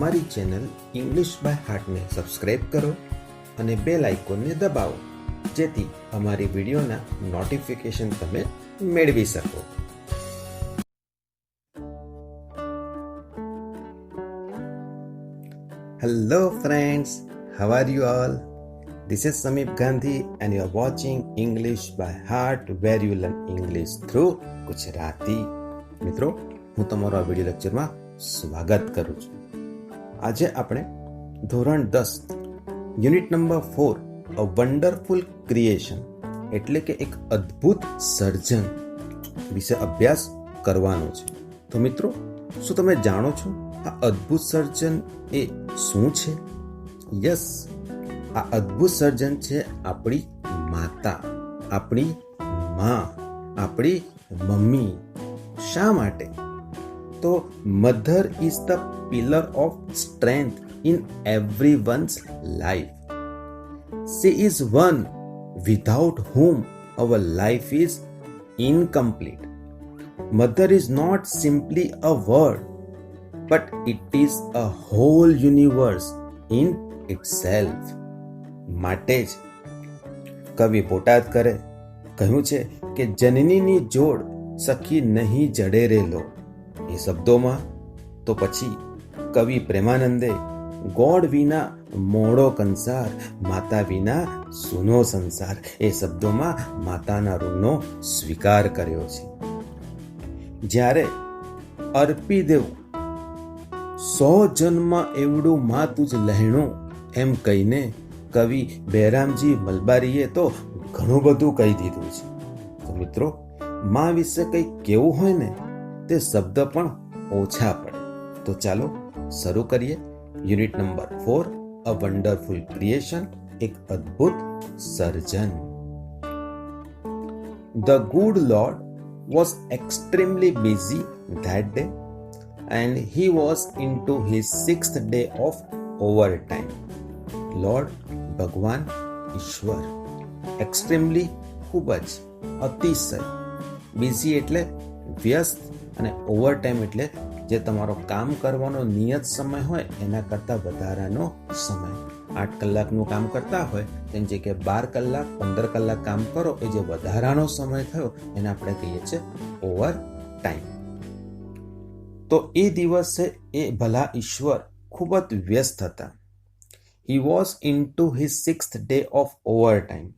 અમારી channel English by હાર્ટને subscribe કરો અને બેલ આઇકોનને દબાવો, જેથી અમારી વિડીયોના નોટિફિકેશન તમે મેળવી શકો. Hello friends, how are you all? This is Samip Gandhi and you are watching English by Heart, where you learn English through Gujarati. મિત્રો, હું તમારો આ વિડીયો લેક્ચરમાં સ્વાગત કરું છું. આજે આપણે ધોરણ 10 યુનિટ નંબર 4 અ વન્ડરફુલ ક્રિએશન એટલે કે એક અદ્ભુત સર્જન વિશે અભ્યાસ કરવાનો છે. તો મિત્રો, શું તમે જાણો છો આ અદ્ભુત સર્જન એ શું છે? યસ, આ અદ્ભુત સર્જન છે આપણી માતા, આપણી માં, આપણી મમ્મી. શા માટે? તો mother is the pillar of strength in everyone's life. She is one without whom our life is incomplete. Mother is not simply a word, but it is a whole universe in itself. માટે જ કવિ બોટાદકરે કહ્યું છે કે જનનીની જોડ સખી નહીં જડે રેલો. એ શબ્દોમાં તો પછી કવિ પ્રેમાનંદે ગોડ વિના મોડો કંસાર, માતા વિના સૂનો સંસાર, એ શબ્દોમાં માતાના ઋણનો સ્વીકાર કર્યો છે. જ્યારે અર્પી દેવું 100 જન્મ એવડું માં તુજ લહેણું એમ કહીને કવિ બેરામજી મલબારીએ તો ઘણું બધું કહી દીધું છે. તો મિત્રો, માં વિશે કંઈ કેવું હોય ને તે શબ્દ પણ ઓછા પડે. તો ચાલો શરૂ કરીએ. યુનિટ નંબર 4 અ વન્ડરફુલ ક્રિએશન, એક અદ્ભુત સર્જન. The good Lord was extremely busy that day and he was into his 6th day of overtime. Lord ભગવાન ઈશ્વર એક્સ્ટ્રીમલી ખૂબ જ અતિશય, બિઝી એટલે વ્યસ્ત અને ઓવરટાઈમ એટલે જે તમારો કામ કરવાનો નિયત સમય હોય એના કરતાં વધારાનો સમય. 8 કલાકનું કામ કરતા હોય તેની જગ્યાએ 12 કલાક 15 કલાક કામ કરો, એ જે વધારાનો સમય થયો એને આપણે કહીએ છીએ ઓવર ટાઈમ. તો એ દિવસે એ ભલા ઈશ્વર ખૂબ જ વ્યસ્ત હતા. He was into his 6th day of overtime.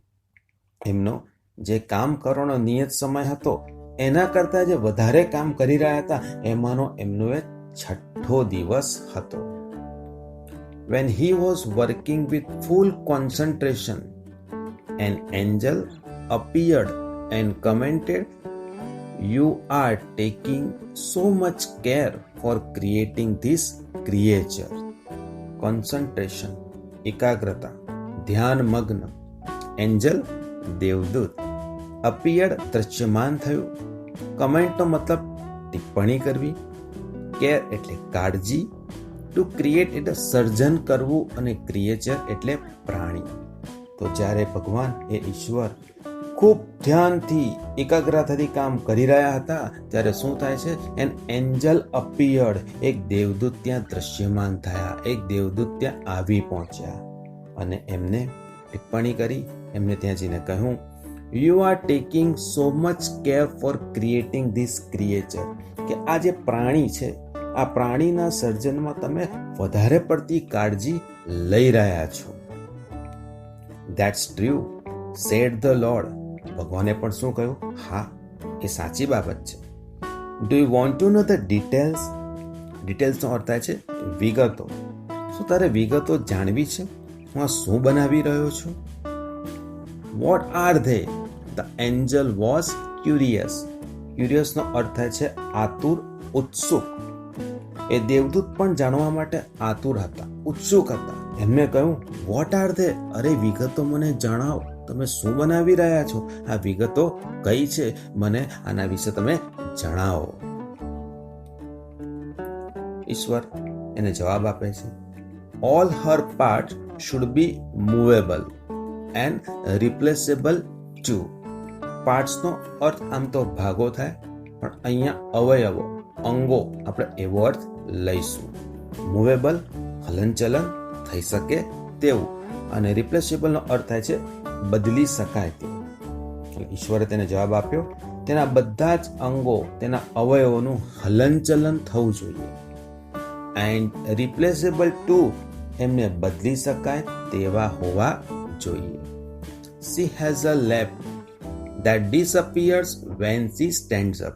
એમનો જે કામ કરવાનો નિયત સમય હતો એના કરતાં જે વધારે કામ કરી રહ્યા હતા એમાંનો એમનો એ 6થો દિવસ હતો. When he was working with full concentration, an angel appeared and commented, "You are taking so much care for creating this creature." Concentration, એકાગ્રતા, ધ્યાન મગ્ન. એન્જલ, દેવદૂત. અપિયર્ડ, દ્રશ્યમાન થયું. કમેન્ટનો મતલબ ટિપ્પણી કરવી. કેર એટલે કાળજી. ટુ ક્રિએટ એટલે સર્જન કરવું, અને ક્રિએચર એટલે પ્રાણી. તો જ્યારે ભગવાન એ ઈશ્વર ખૂબ ધ્યાનથી એકાગ્રતાથી કામ કરી રહ્યા હતા ત્યારે શું થાય છે? એન એન્જલ અપિયર્ડ, એક દેવદૂત ત્યાં દ્રશ્યમાન થયા, એક દેવદૂત ત્યાં આવી પહોંચ્યા અને એમને ટિપ્પણી કરી. એમને ત્યાં જઈને કહ્યું, you are taking so much care for creating this creature, કે આ જે પ્રાણી છે આ પ્રાણીના સર્જનમાં તમે વધારે પડતી કાળજી લઈ રહ્યા છો. That's true said the lord. ભગવાને પણ શું કહ્યું? હા, એ સાચી બાબત છે. Do you want to know the details? ડિટેલ્સનો અર્થ થાય છે વિગતો. શું તારે વિગતો જાણવી છે? હું આ શું બનાવી રહ્યો છું? What are they? The angel was curious. ક્યુરિયસનો અર્થ થાય છે આતુર, ઉત્સુક. એ દેવદૂત પણ જાણવા માટે આતુર હતા, ઉત્સુક હતા. એમને કહ્યું, વોટ આર ધે? અરે વિગતો મને જણાવો, તમે શું બનાવી રહ્યા છો? આ વિગતો કઈ છે? મને આના વિશે તમે જણાવો. ઈશ્વર એને જવાબ આપે છે, all her part should be movable and replaceable too. પાર્ટ્સનો અર્થ આમ તો ભાગો થાય, પણ અહીંયા અવયવો, અંગો આપણે એવો અર્થ લઈશું. મૂવેબલ, હલનચલન થઈ શકે તેવું, અને રિપ્લેસેબલનો અર્થ થાય છે બદલી શકાય તેવું. ઈશ્વરે તેને જવાબ આપ્યો, તેના બધા જ અંગો, તેના અવયવોનું હલનચલન થવું જોઈએ. એન્ડ રિપ્લેસેબલ ટુ, એમને બદલી શકાય તેવા હોવા જોઈએ. She has a lap that disappears when she stands up.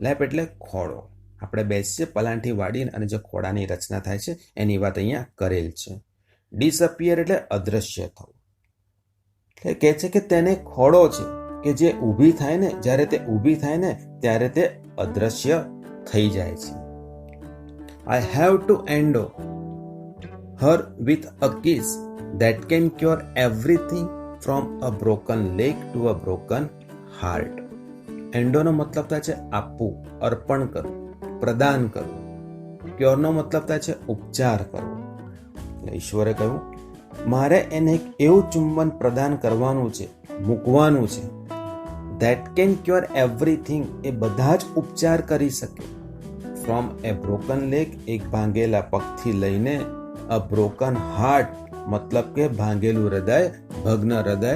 લેપ એટલે ખોળો. આપણે બેસીએ પલાંઠી વાળીને અને જે ખોળાની રચના થાય છે એની વાત અહીંયા કરેલ છે. ડિસઅપિયર એટલે અદ્રશ્ય થવું. એટલે કહે છે કે તેને ખોળો છે કે જે ઊભી થાય ને, જ્યારે તે ઊભી થાય ને ત્યારે તે અદ્રશ્ય થઈ જાય છે. I have to endo her with a kiss that can cure everything from a broken leg to a broken heart. એન્ડોનો મતલબ થાય છે આપવું, અર્પણ કરવું, પ્રદાન કરવું. ક્યોરનો મતલબ થાય છે ઉપચાર કરવો. એટલે ઈશ્વરે કહ્યું, મારે એને એક એવું ચુંબન પ્રદાન કરવાનું છે, મૂકવાનું છે, that can cure everything, એ બધા જ ઉપચાર કરી શકે. ફ્રોમ એ બ્રોકન લેગ, એક ભાંગેલા પગથી લઈને અ બ્રોકન હાર્ટ, મતલબ કે ભાંગેલું હૃદય, ભગ્ન હૃદય,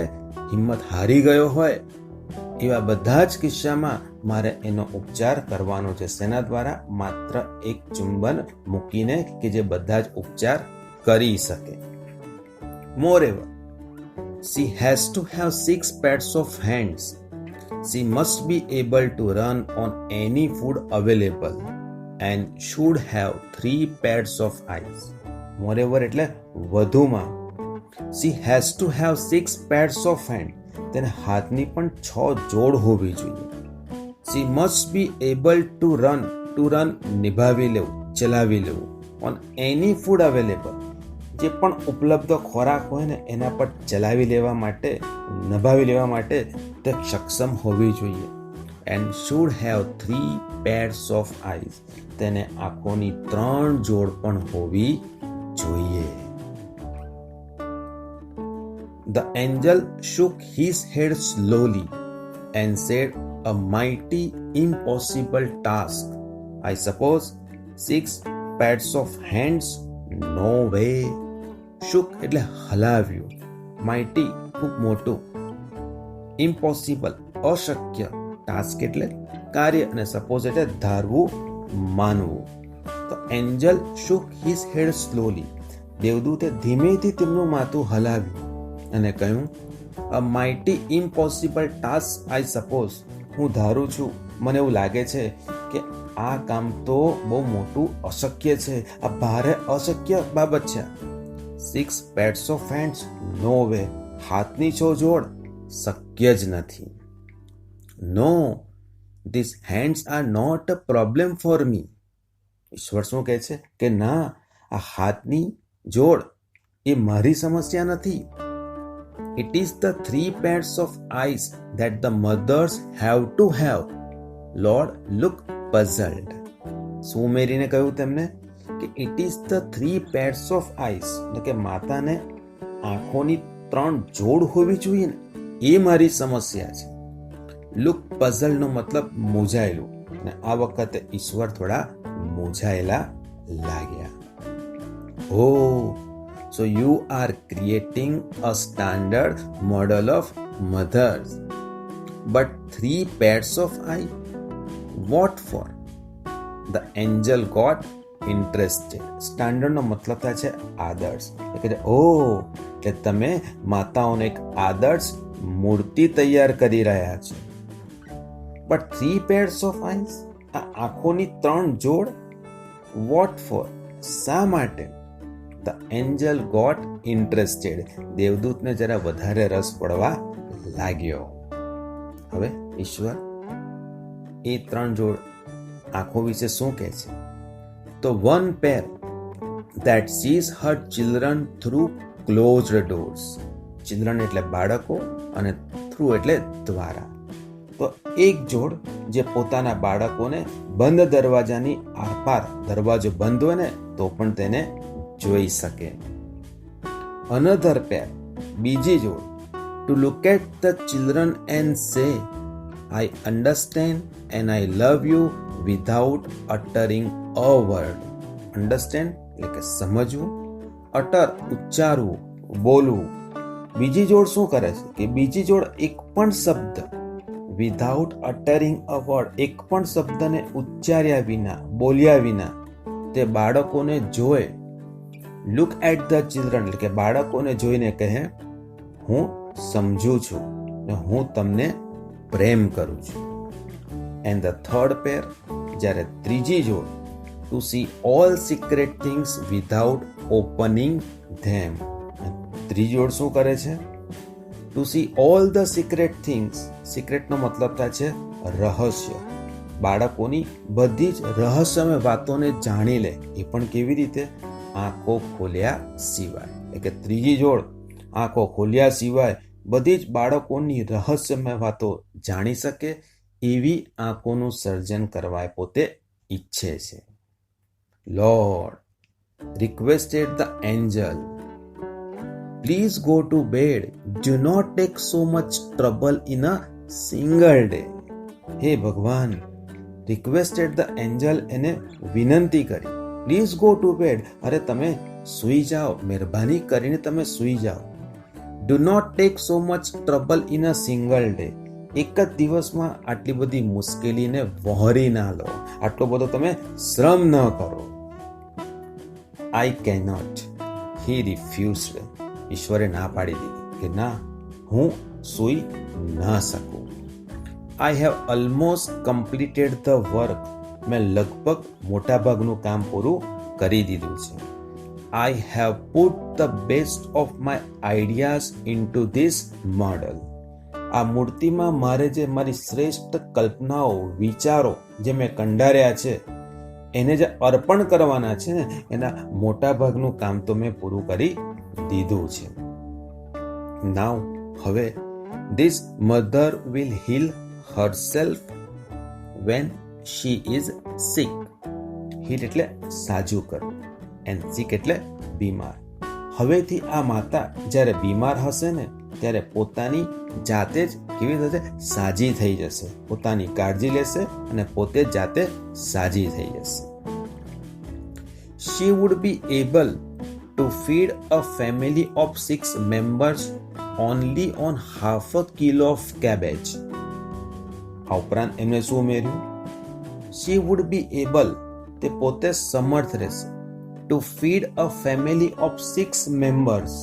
હિંમત હારી ગયો હોય, એવા બધા જ કિસ્સામાં મારે એનો ઉપચાર કરવાનો છે. શેના દ્વારા? માત્ર એક ચુંબન મૂકીને, કે જે બધા જ ઉપચાર કરી શકે. Moreover, she has to have 6 pairs of hands. She must be able to run on any food available and should have 3 pairs of eyes. Moreover એટલે વધુમાં. She has to have 6 pairs of hands. તેને હાથની પણ 6 જોડ હોવી જોઈએ. She must be able to run. To run નિભાવી લેવું, ચલાવી લેવું. On any food available, જે પણ ઉપલબ્ધ ખોરાક હોય ને એના પર ચલાવી લેવા માટે, નભાવી લેવા માટે તે સક્ષમ હોવી જોઈએ. And should have 3 pairs of eyes. તેને આંખોની 3 જોડ પણ હોવી જોઈએ. The angel shook his head slowly and said, a mighty impossible task. I suppose 6 pairs of hands? No way. Shook એટલે હલાવ્યું. Mighty ખૂબ મોટું. Impossible અશક્ય. ટાસ્ક એટલે કાર્ય, અને સપોઝ એટલે ધારવું, માનવું. તો Angel shook his head slowly. દેવદૂતે ધીમેથી તેમનું માથું હલાવ્યું અને કહ્યું, a mighty impossible task I suppose. હું ધારું છું, મને એવું લાગે છે કે આ કામ તો બહુ મોટું અશક્ય છે, આ ભારે અશક્ય બાબત છે. 6 pairs of hands? No way. હાથની 6 જોડ? શક્ય જ નથી. No, these hands are not a problem for me. ઈશ્વર શું કહે છે કે ના, આ હાથની જોડ એ મારી સમસ્યા નથી. It is the 3 pairs of eyes that the mothers have to have. Lord look puzzled. સુમેરીને કહ્યું તેમને કે it is the 3 pairs of eyes, એટલે કે માતાને આંખોની 3 જોડ હોવી જોઈએ ને, એ મારી સમસ્યા છે. લુક પઝલનો મતલબ મૂંઝાયેલું, અને આ વખતે ઈશ્વર થોડા મૂંઝાયેલા લાગ્યા. Oh, so you are creating a standard model of mothers, but 3 pairs of eyes? What for? The angel got interested. સ્ટાન્ડર્ડનો મતલબ થાય છે આદર્શ. એટલે કે તમે માતાઓને એક આદર્શ મૂર્તિ તૈયાર કરી રહ્યા છો. But 3 pairs of eyes? આ આંખોની 3 જોડ? What for? શા માટે? The angel got interested. દેવદૂતને જરા વધારે રસ પડવા લાગ્યો. હવે ઈશ્વર એ 3 જોડ આંખો વિશે શું કહે છે? તો 1 pair that sees her children through closed doors. Children એટલે બાળકો, અને થ્રુ એટલે દ્વારા. તો એક જોડ જે પોતાના બાળકોને બંધ દરવાજાની આરપાર, દરવાજો બંધ હોય ને તો પણ તેને જોઈ શકે. Another pair, બીજી જોડ, to look at the children and say, I understand and I love you without uttering a word. Understand એટલે કે સમજવું, અટર ઉચ્ચારવું, બોલવું. બીજી જોડ શું કરે છે કે બીજી જોડ એક પણ શબ્દ વિધાઉટ અટરિંગ અ વર્ડ, એક પણ શબ્દને ઉચ્ચાર્યા વિના, બોલ્યા વિના તે બાળકોને જોએ. લુક એટ ધ ચિલ્ડ્રન એટલે કે બાળકોને જોઈને કહે હું સમજું છું ને હું તમને પ્રેમ કરું છું. એન્ડ ધ થર્ડ પેર, જ્યારે ત્રીજી જોડ to see all secret things without opening them. ત્રીજી જોડ શું કરે છે? To see all the secret things. સિક્રેટનો મતલબ થાય છે રહસ્ય. બાળકોની બધી જ રહસ્યમય વાતોને જાણી લે. એ પણ કેવી રીતે? આંખો ખોલ્યા સિવાય. એટલે કે ત્રીજી જોડ આંખો ખોલ્યા સિવાય બધી જ બાળકોની રહસ્યમય વાતો જાણી શકે એવી આંખોનું સર્જન કરવા પોતે ઈચ્છે છે. Lord requested the angel, please go to bed, do not take so much trouble in a single day. હે ભગવાન, રિક્વેસ્ટેડ ધ એન્જલ, એને વિનંતી કરી, પ્લીઝ ગો ટુ બેડ, અરે તમે સૂઈ જાઓ, મહેરબાની કરીને તમે સૂઈ જાઓ. Do not take so much trouble in a single day, એક જ દિવસમાં આટલી બધી મુશ્કેલીને વહોરી ના લો, આટલો બધો તમે શ્રમ ન કરો. આઈ કેનોટ, હી રિફ્યુઝડ, ઈશ્વરે ના પાડી દીધી કે ના, હું સૂઈ ના શકું. I have almost completed the work, મેં લગભગ મોટાભાગનું કામ પૂરું કરી દીધું છે. I have put the best of my ideas into this model. આ મૂર્તિમાં મારે જે મારી શ્રેષ્ઠ કલ્પનાઓ, વિચારો જે મેં કંડાર્યા છે એને જે અર્પણ કરવાના છે ને એના મોટા ભાગનું કામ તો મેં પૂરું કરી દીધું છે. નાઉ હવે this mother will heal herself when she is sick. Heal એટલે સાજું કરવું, એન્ડ સિક એટલે બીમાર. હવેથી આ માતા જ્યારે બીમાર હશે ને ત્યારે પોતાની જાતે જ કેવી થશે? સાજી થઈ જશે, પોતાની કાળજી લેશે અને પોતે જાતે સાજી થઈ જશે. She would be able to feed a family of 6 members only on half a kilo of cabbage. આ ઉપરાંત એમને શું ઉમેર્યું? She would be able, તે પોતે સમર્થ રહેશે, to feed a family of 6 members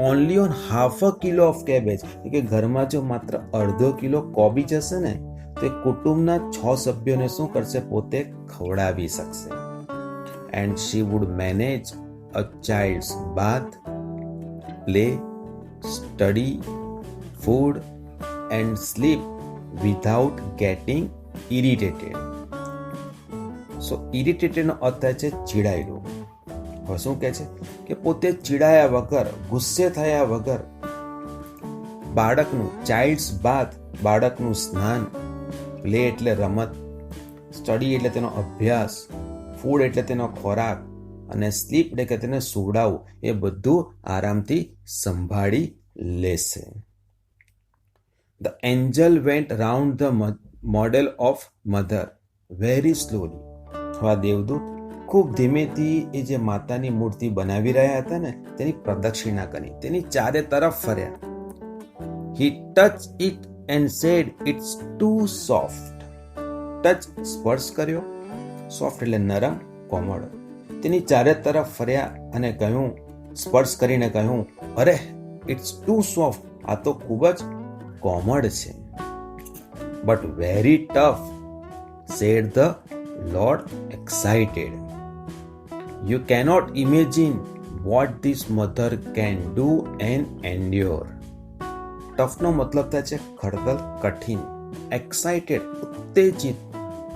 only on half a kilo of cabbage. કે ઘરમાં જો માત્ર અડધો કિલો કોબીજ હશે ને તો કુટુંબના 6 સભ્યોને શું કરશે? પોતે ખવડાવી શકશે. And she would manage a child's bath, play, study, food and sleep without getting irritated. So irritated નો અર્થ થાય છે ચીડાયેલું. હવે શું કહે છે કે પોતે ચીડાયા વગર, ગુસ્સે થયા વગર બાળકનું ચાઇલ્ડ્સ બાથ, બાળકનું સ્નાન, પ્લે એટલે રમત, સ્ટડી એટલે તેનો અભ્યાસ, ફૂડ એટલે તેનો ખોરાક અને સ્લીપ એટલે કે તેને સુવડાવવું, એ બધું આરામથી સંભાળી લેશે. The Angel vent round the model of mother very slowly. હવે દેવદૂત ખૂબ ધીમેથી એ જે માતાની મૂર્તિ બનાવી રહ્યા હતા ને તેની પ્રદક્ષિણા કરી, તેની ચારે તરફ ફર્યા. He touch it and said it's too soft. Touch સ્પર્શ કર્યો, સોફ્ટ એટલે નરમ, કોમળ. તેની ચારે તરફ ફર્યા અને કહ્યું, સ્પર્શ કરીને કહ્યું, અરે ઇટ્સ ટુ સોફ્ટ, આ તો ખૂબ જ કોમળ છે. But very tough, said the lord excited. You cannot imagine what this mother can do and endure. ટફનો મતલબ થાય છે ખડતલ, કઠિન. એક્સાઇટેડ ઉત્તેજિત,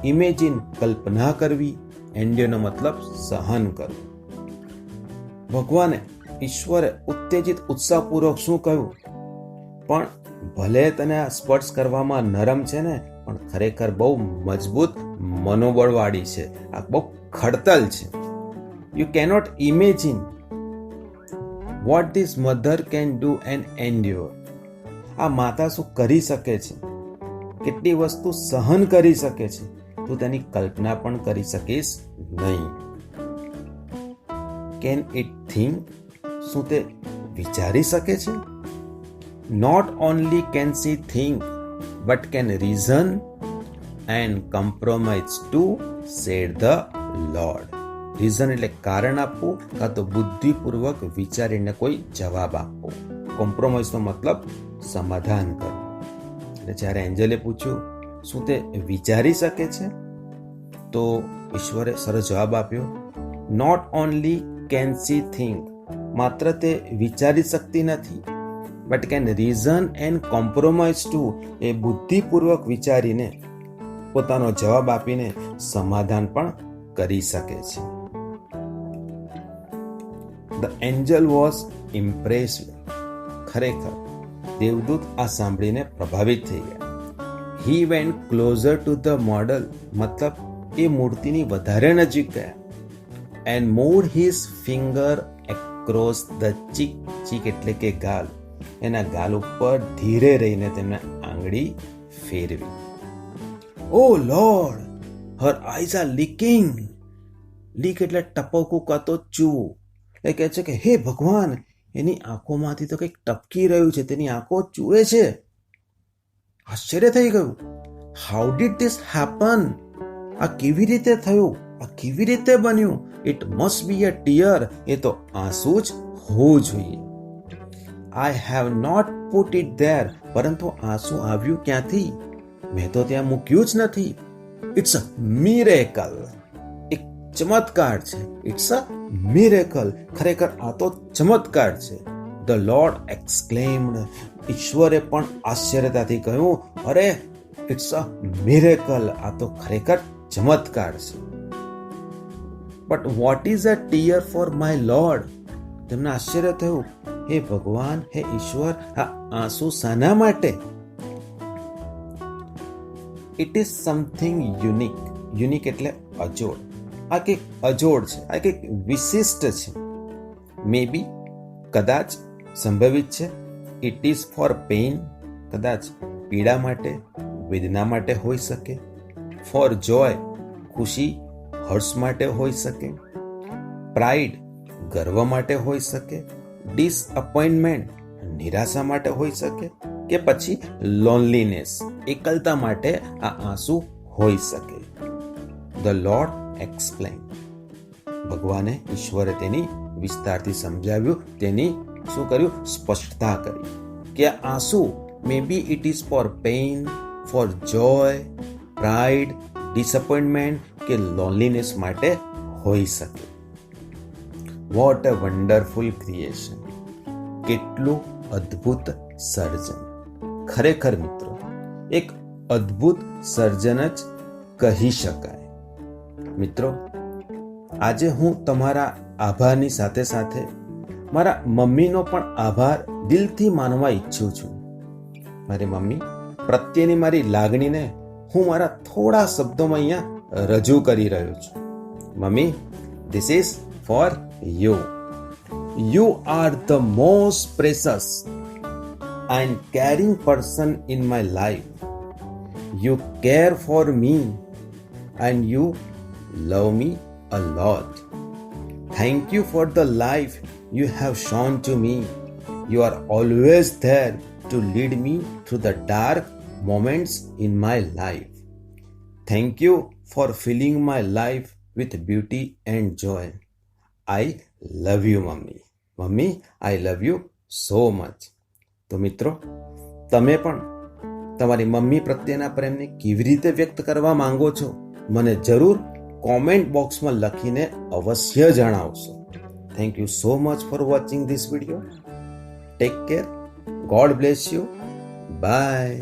ઇમેજિન કલ્પના કરવી, એન્ડ્યોરનો મતલબ સહન કરવું. ભગવાને, ઈશ્વરે ઉત્તેજિત ઉત્સાહપૂર્વક શું કહ્યું? પણ ભલે તને આ સ્પર્શ કરવામાં નરમ છે ને પણ ખરેખર બહુ મજબૂત મનોબળવાળી છે, આ બહુ ખડતલ છે. You cannot imagine what this mother can do and endure. આ માતા શું કરી શકે છે, કેટલી વસ્તુ સહન કરી શકે છે, તું તેની કલ્પના પણ કરી શકીશ નહીં. Can it think? શું તે વિચારી શકે છે? Not only can see think but can reason and compromise too, said the lord. Reason એટલે કારણ આપવું, કાં તો બુદ્ધિપૂર્વક વિચારીને કોઈ જવાબ આપવો. કોમ્પ્રોમાઇઝનો મતલબ સમાધાન કરવું. એટલે જ્યારે એન્જલે પૂછ્યું શું તે વિચારી શકે છે, તો ઈશ્વરે સરસ જવાબ આપ્યો, not only can see think, માત્ર તે વિચારી શકતી નથી, but can reason and compromise too, એ બુદ્ધિપૂર્વક વિચારીને પોતાનો જવાબ આપીને સમાધાન પણ કરી શકે છે. The angel was impressed. ખરેખર દેવદૂત આ સાંભળીને પ્રભાવિત થઈ ગયા. He went closer to the model, મતલબ એ મૂર્તિની વધારે નજીક ગયા. And moved his finger across the cheek. Cheek એટલે કે ગાલ. એના ગાલ ઉપર ધીરે રહીને તેમણે આંગળી ફેરવી. Oh lord, her eyes are leaking. Leak એટલે ટપકવું કાં તો ચૂવું. એ કહે છે કે હે ભગવાન, એની આંખોમાંથી તો કંઈક ટપકી રહ્યું છે, તેની આંખો ચૂવે છે. આશ્ચર્ય થઈ ગયું. How did this happen? આ કેવી રીતે થયું? આ કેવી રીતે બન્યું? It must be a tear. એ તો આંસુ જ હોવું જોઈએ. I have not put it there. પરંતુ આંસુ આવ્યું ક્યાંથી? મેં તો ત્યાં મૂક્યું જ નથી. It's a miracle. એક ચમત્કાર છે. It's a miracle. ખરેખર આ તો ચમત્કાર છે. The lord exclaimed. ઈશ્વરે પણ આશ્ચર્યતાથી કહ્યું, અરે ઇટ્સ અ મિરેકલ. આ તો ખરેખર ચમત્કાર છે. But what is a tear for my lord? તેમને આશ્ચર્ય થયું, હે ભગવાન, હે ઈશ્વર, આ આંસુ શાના માટે? It is something unique. Unique એટલે અજોડ. આ કંઈક અજોડ છે, આ કંઈક વિશિષ્ટ છે. મે બી, કદાચ, સંભવિત છે. ઇટ ઇઝ ફોર પેઇન, કદાચ પીડા માટે, વેદના માટે હોઈ શકે. ફોર જોય, ખુશી, હર્ષ માટે હોઈ શકે. પ્રાઇડ, ગર્વ માટે હોઈ શકે. ડિસઅપોઇન્ટમેન્ટ, નિરાશા માટે હોઈ શકે. કે પછી લોનલીનેસ, એકલતા માટે આ આંસુ હોઈ શકે. The lord explain. ભગવાને, ઈશ્વરે તેની વિસ્તારથી સમજાવ્યું, તેની શું કર્યું? સ્પષ્ટતા કરી કે આ આંસુ may be it is for pain, for joy, pride, disappointment કે લોનલીનેસ માટે હોઈ શકે. What a wonderful creation. કેટલું અદ્ભુત સર્જન. ખરેખર મિત્રો, એક અદ્ભુત સર્જન જ કહી શકાય. મિત્રો, આજે હું તમારા આભારની સાથે સાથે મારા મમ્મીનો પણ આભાર દિલથી માનવા ઈચ્છું છું. મારી મમ્મી પ્રત્યેની મારી લાગણીને હું મારા થોડા શબ્દોમાં અહીંયા રજૂ કરી રહ્યો છું. Mummy, this is for you. You are the most precious and caring person in my life. You care for me and you love me a lot. Thank you for the life you have shown to me. You are always there to lead me through the dark moments in my life. Thank you for filling my life with beauty and joy. I love you, Mummy. Mummy, I love you so much. તો મિત્રો, તમે પણ તમારી mummy પ્રત્યેના પ્રેમને કેવી રીતે વ્યક્ત કરવા માંગો છો, મને જરૂર કોમેન્ટ બોક્સમાં લખીને અવશ્ય જણાવશો. Thank you so much for watching this video. Take care. God bless you. By.